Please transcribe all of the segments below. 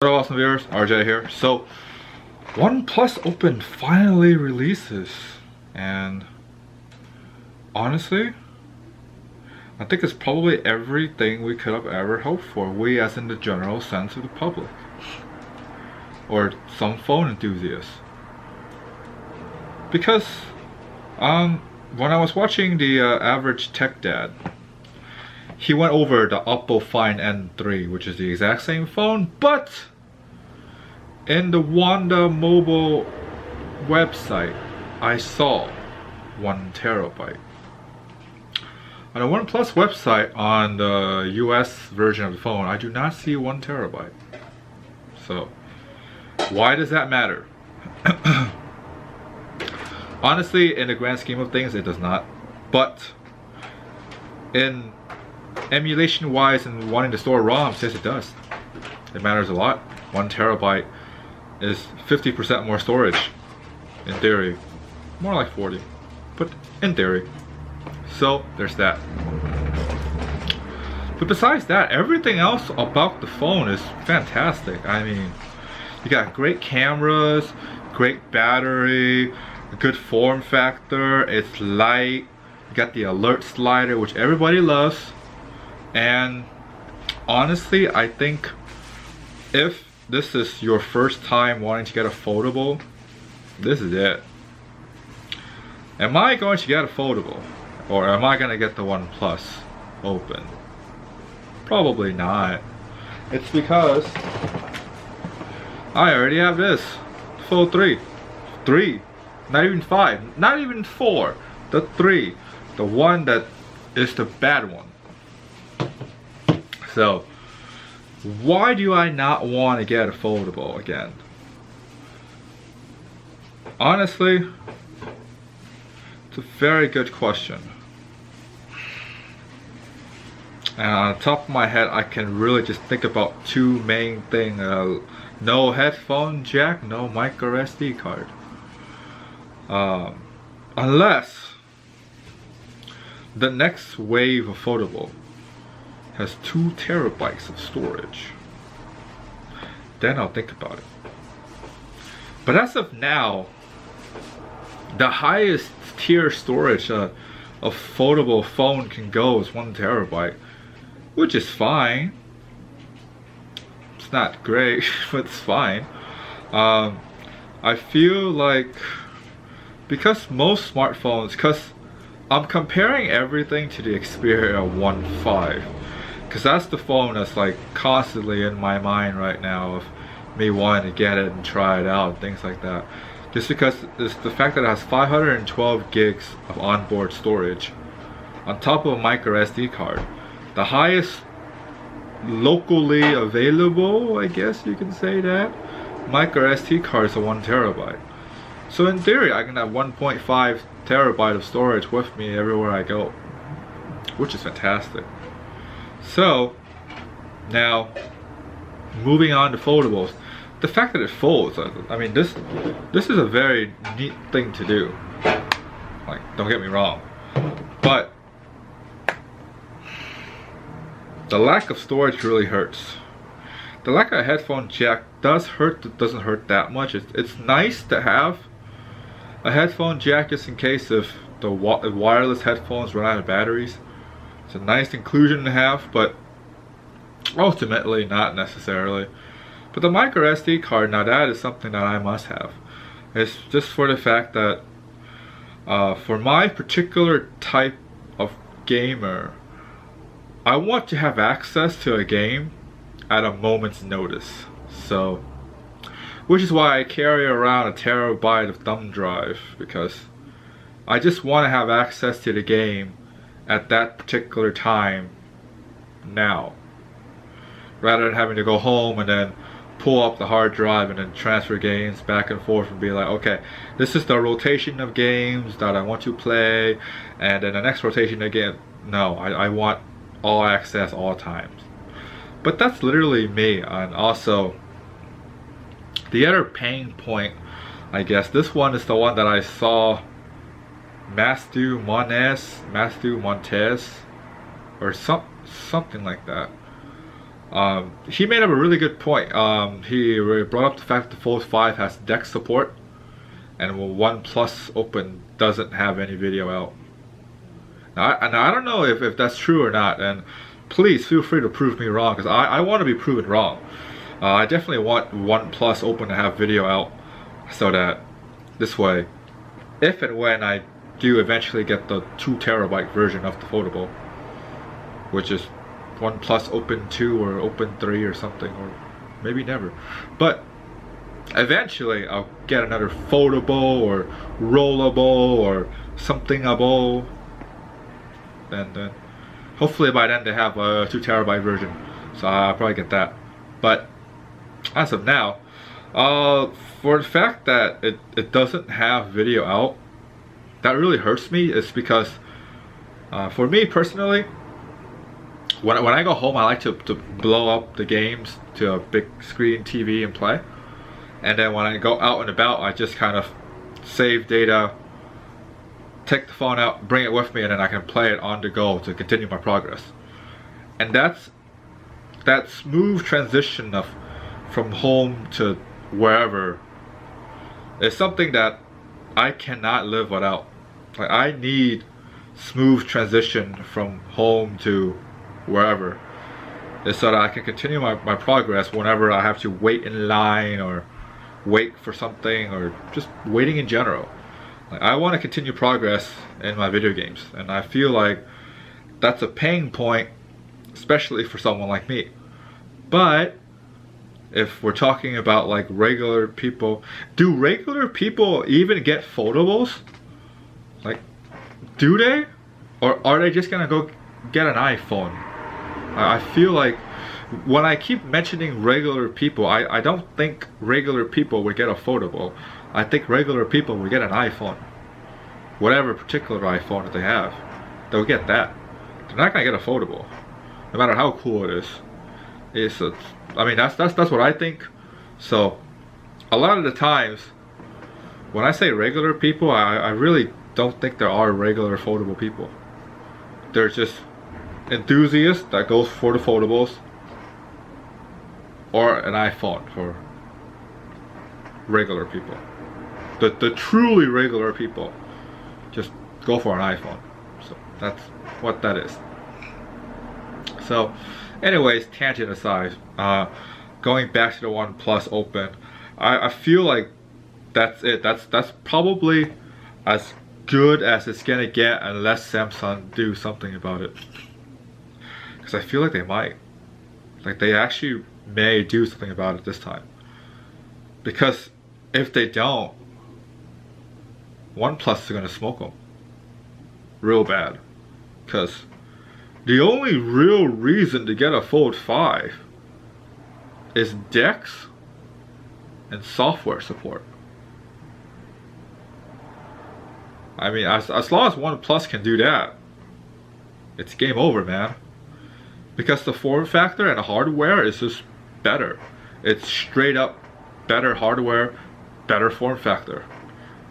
Hello awesome viewers, RJ here. So OnePlus Open finally releases, and honestly I think it's probably everything we could have ever hoped for, we as in the general sense of the public or some phone enthusiasts. Because when I was watching the average tech dad, he went over the Oppo Find N3, which is the exact same phone, but in the Wanda mobile website, I saw 1 terabyte. On the OnePlus website, on the US version of the phone, I do not see 1 terabyte. So, why does that matter? Honestly, in the grand scheme of things, it does not. But in emulation wise and wanting to store ROMs, yes it does. It matters a lot. 1 terabyte is 50% more storage in theory. More like 40, but in theory. So there's that. But besides that, everything else about the phone is fantastic. I mean, you got great cameras, great battery, a good form factor, it's light, you got the alert slider, which everybody loves. And honestly, I think if this is your first time wanting to get a foldable, this is it. Am I going to get a foldable? Or am I going to get the OnePlus Open? Probably not. It's because I already have this. Full 3. Not even 5. Not even 4. The 3. The one that is the bad one. So, why do I not want to get a foldable again? Honestly, it's a very good question. And on the top of my head, I can really just think about 2 main things. No headphone jack, no micro SD card. Unless the next wave of foldable has 2 terabytes of storage, then I'll think about it. But as of now, the highest tier storage a foldable phone can go is 1 terabyte, which is fine. It's not great, but it's fine. I feel like, because most smartphones, because I'm comparing everything to the Xperia 1.5, because that's the phone that's like constantly in my mind right now of me wanting to get it and try it out and things like that. Just because it's the fact that it has 512 gigs of onboard storage on top of a micro SD card. The highest locally available, I guess you can say that, micro SD card is a 1 terabyte. So in theory, I can have 1.5 terabyte of storage with me everywhere I go, which is fantastic. So now, moving on to foldables, the fact that it folds, I mean, this is a very neat thing to do. Like, don't get me wrong, but the lack of storage really hurts. The lack of a headphone jack does hurt, but doesn't hurt that much. It's nice to have a headphone jack just in case if the wireless headphones run out of batteries. It's a nice inclusion to have, but ultimately not necessarily. But the micro SD card, now that is something that I must have. It's just for the fact that for my particular type of gamer, I want to have access to a game at a moment's notice. So, which is why I carry around a terabyte of thumb drive, because I just want to have access to the game at that particular time now, rather than having to go home and then pull up the hard drive and then transfer games back and forth and be like, okay, this is the rotation of games that I want to play, and then the next rotation again. No, I want all access all times. But that's literally me. And also, the other pain point, I guess, this one is the one that I saw Matthew Montez, or something like that. He made up a really good point. He brought up the fact that the Fold 5 has DeX support, and OnePlus Open doesn't have any video out. Now, I don't know if that's true or not, and please feel free to prove me wrong, because I want to be proven wrong. I definitely want OnePlus Open to have video out, so that this way, if and when I do eventually get the 2 TB version of the foldable, which is OnePlus Open 2 or Open 3 or something, or maybe never, but eventually I'll get another foldable or rollable or somethingable, and then hopefully by then they have a 2 TB version, so I'll probably get that. But as of now, for the fact that it doesn't have video out, that really hurts me. Is because for me personally, when I go home, I like to blow up the games to a big screen TV and play. And then when I go out and about, I just kind of save data, take the phone out, bring it with me, and then I can play it on the go to continue my progress. And that smooth transition of from home to wherever is something that I cannot live without. Like, I need smooth transition from home to wherever, is so that I can continue my progress whenever I have to wait in line or wait for something, or just waiting in general. Like, I want to continue progress in my video games, and I feel like that's a pain point, especially for someone like me. But if we're talking about like regular people, do regular people even get foldables? Like, do they? Or are they just gonna go get an iPhone? I feel like when I keep mentioning regular people, I don't think regular people would get a foldable. I think regular people would get an iPhone. Whatever particular iPhone that they have, they'll get that. They're not gonna get a foldable, no matter how cool it is. I mean, that's what I think. So a lot of the times when I say regular people, I really don't think there are regular foldable people. They're just enthusiasts that goes for the foldables, or an iPhone for regular people. The truly regular people just go for an iPhone. So that's what that is. So anyways, tangent aside, going back to the OnePlus Open, I feel like that's it. That's probably as good as it's gonna get unless Samsung do something about it. Because I feel like they might. Like, they actually may do something about it this time. Because if they don't, OnePlus is gonna smoke them real bad. Because the only real reason to get a Fold 5 is DeX and software support. I mean, as long as OnePlus can do that, it's game over, man. Because the form factor and the hardware is just better. It's straight up better hardware, better form factor.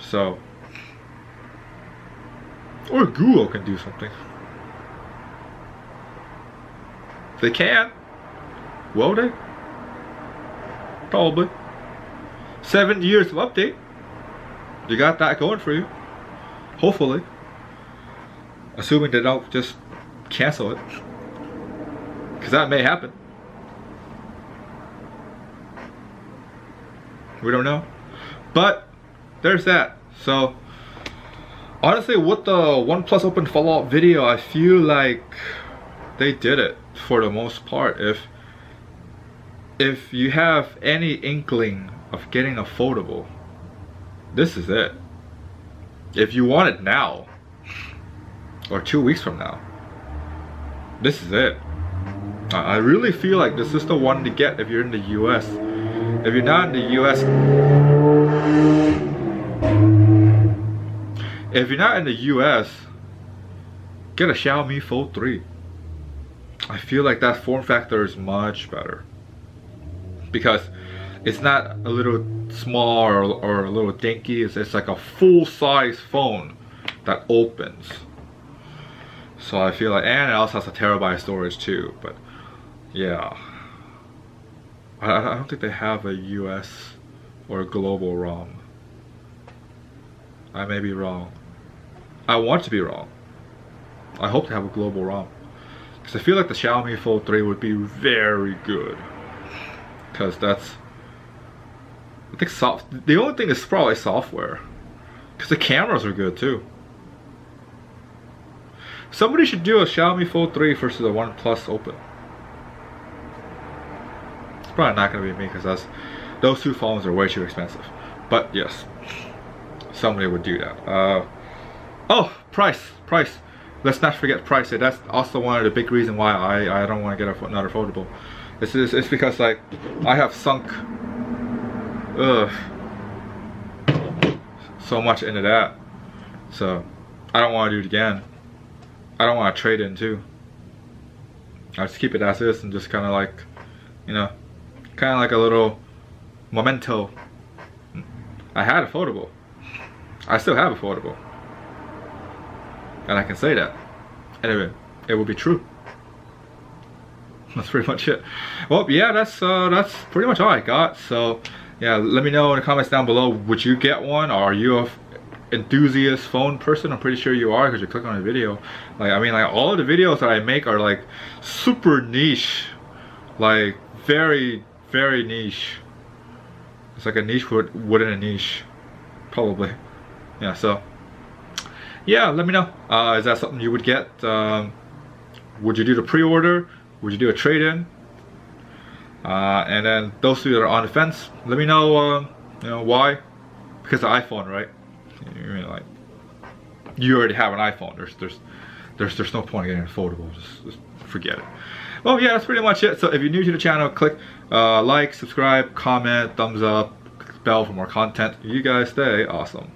So, or Google can do something. They can. Will they? Probably. 7 years of update. You got that going for you. Hopefully. Assuming they don't just cancel it. Because that may happen. We don't know. But there's that. So honestly, with the OnePlus Open follow-up video, I feel like they did it for the most part. If you have any inkling of getting a foldable, this is it. If you want it now, or 2 weeks from now, this is it. I really feel like this is the one to get if you're in the US. If you're not in the US, get a Xiaomi Fold 3. I feel like that form factor is much better. Because it's not a little small or a little dinky. It's like a full-size phone that opens. So I feel like, and it also has a terabyte storage too. But yeah, I don't think they have a US or a global ROM. I may be wrong. I want to be wrong. I hope to have a global ROM. Because I feel like the Xiaomi Fold 3 would be very good. Because that's... I think the only thing is probably software. Because the cameras are good too. Somebody should do a Xiaomi Fold 3 versus a Oneplus Open. It's probably not going to be me because those two phones are way too expensive. But yes, somebody would do that. Oh, price. Let's not forget price. That's also one of the big reasons why I don't want to get another foldable. It's because like I have sunk so much into that, so I don't want to do it again. I don't want to trade in too. I just keep it as is and just kind of like, you know, kind of like a little memento. I had a foldable. I still have a foldable, and I can say that. Anyway, it will be true. That's pretty much it. Well, yeah, that's pretty much all I got. So yeah, let me know in the comments down below, would you get one? Are you a enthusiast phone person? I'm pretty sure you are because you click on the video. Like, I mean, like all of the videos that I make are like super niche, like very niche. It's like a niche within a niche, probably. Yeah, so yeah, let me know. Is that something you would get? Would you do the pre-order? Would you do a trade-in? And then those two that are on the fence, let me know. You know why? Because the iPhone, right? You mean like you already have an iPhone. There's no point in getting a foldable. Just forget it. Well, yeah, that's pretty much it. So if you're new to the channel, click like, subscribe, comment, thumbs up, click the bell for more content. You guys stay awesome.